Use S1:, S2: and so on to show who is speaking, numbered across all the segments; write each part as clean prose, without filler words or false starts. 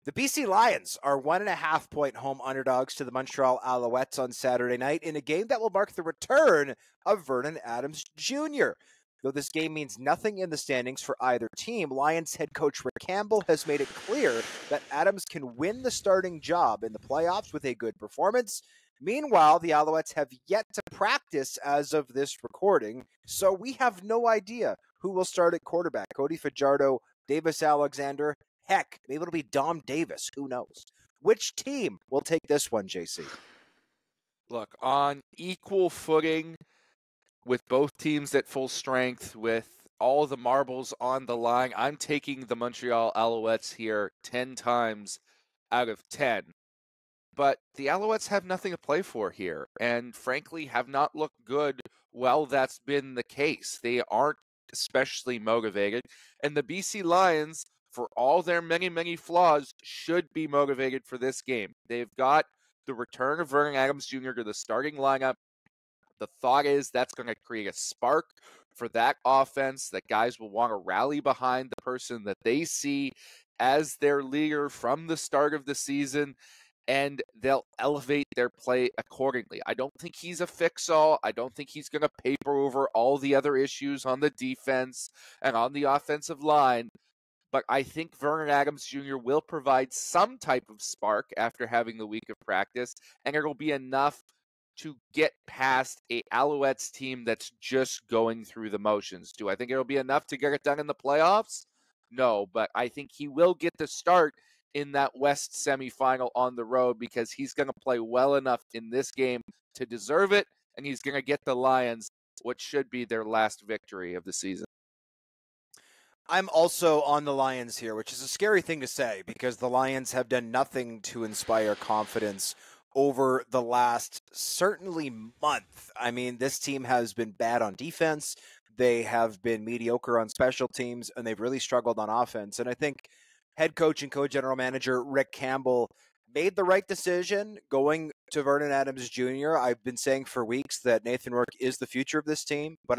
S1: The BC Lions are 1.5-point home underdogs to the Montreal Alouettes on Saturday night in a game that will mark the return of Vernon Adams Jr. Though this game means nothing in the standings for either team, Lions head coach Rick Campbell has made it clear that Adams can win the starting job in the playoffs with a good performance. Meanwhile, the Alouettes have yet to practice as of this recording, so we have no idea who will start at quarterback. Cody Fajardo, Davis Alexander, heck, maybe it'll be Dom Davis. Who knows? Which team will take this one, JC?
S2: Look, on equal footing with both teams at full strength, with all the marbles on the line, I'm taking the Montreal Alouettes here 10 times out of 10. But the Alouettes have nothing to play for here, and frankly have not looked good while that's been the case. They aren't especially motivated, and the BC Lions, for all their many, many flaws, should be motivated for this game. They've got the return of Vernon Adams Jr. to the starting lineup. The thought is that's going to create a spark for that offense, that guys will want to rally behind the person that they see as their leader from the start of the season, and they'll elevate their play accordingly. I don't think he's a fix-all. I don't think he's going to paper over all the other issues on the defense and on the offensive line. But I think Vernon Adams Jr. will provide some type of spark after having the week of practice, and it'll be enough to get past a Alouettes team that's just going through the motions. Do I think it'll be enough to get it done in the playoffs? No, but I think he will get the start in that West semifinal on the road, because he's going to play well enough in this game to deserve it, and he's going to get the Lions what should be their last victory of the season.
S1: I'm also on the Lions here, which is a scary thing to say because the Lions have done nothing to inspire confidence over the last, certainly, month. I mean, this team has been bad on defense. They have been mediocre on special teams, and they've really struggled on offense. And I think head coach and co-general manager Rick Campbell made the right decision going to Vernon Adams Jr. I've been saying for weeks that Nathan Rourke is the future of this team, but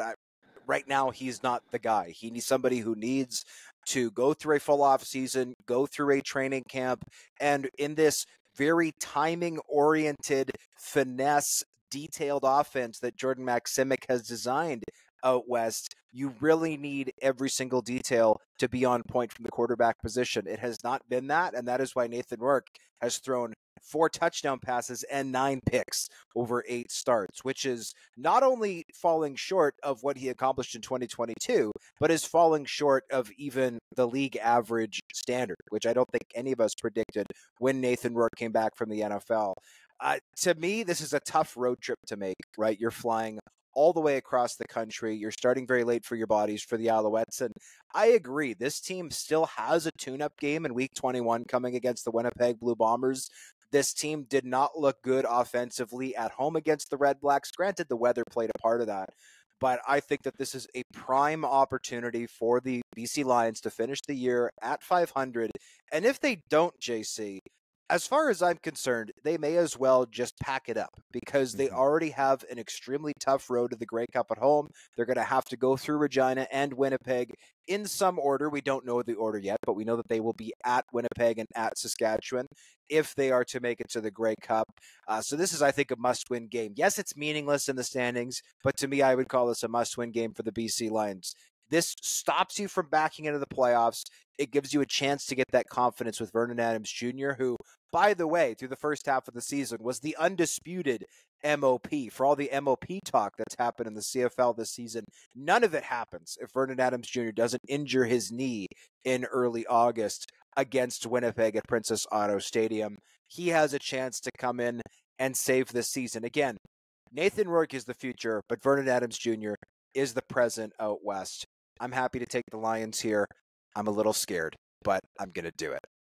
S1: right now he's not the guy. He needs somebody who needs to go through a full off season, go through a training camp, and in this very timing-oriented, finesse, detailed offense that Jordan Maksimic has designed out west, you really need every single detail to be on point from the quarterback position. It has not been that, and that is why Nathan Rourke has thrown 4 touchdown passes and 9 picks over 8 starts, which is not only falling short of what he accomplished in 2022, but is falling short of even the league average standard, which I don't think any of us predicted when Nathan Rourke came back from the NFL. To me, this is a tough road trip to make, right? You're flying all the way across the country. You're starting very late for your bodies for the Alouettes. And I agree, this team still has a tune-up game in Week 21 coming against the Winnipeg Blue Bombers. This team did not look good offensively at home against the Red Blacks. Granted, the weather played a part of that. But I think that this is a prime opportunity for the BC Lions to finish the year at 500. And if they don't, JC, as far as I'm concerned, they may as well just pack it up because they already have an extremely tough road to the Grey Cup at home. They're going to have to go through Regina and Winnipeg in some order. We don't know the order yet, but we know that they will be at Winnipeg and at Saskatchewan if they are to make it to the Grey Cup. So this is, I think, a must-win game. Yes, it's meaningless in the standings, but to me, I would call this a must-win game for the BC Lions. This stops you from backing into the playoffs. It gives you a chance to get that confidence with Vernon Adams Jr., who, by the way, through the first half of the season was the undisputed MOP. For all the MOP talk that's happened in the CFL this season, none of it happens if Vernon Adams Jr. doesn't injure his knee in early August against Winnipeg at Princess Auto Stadium. He has a chance to come in and save this season. Again, Nathan Rourke is the future, but Vernon Adams Jr. is the present out west. I'm happy to take the Lions here. I'm a little scared, but I'm going to do it.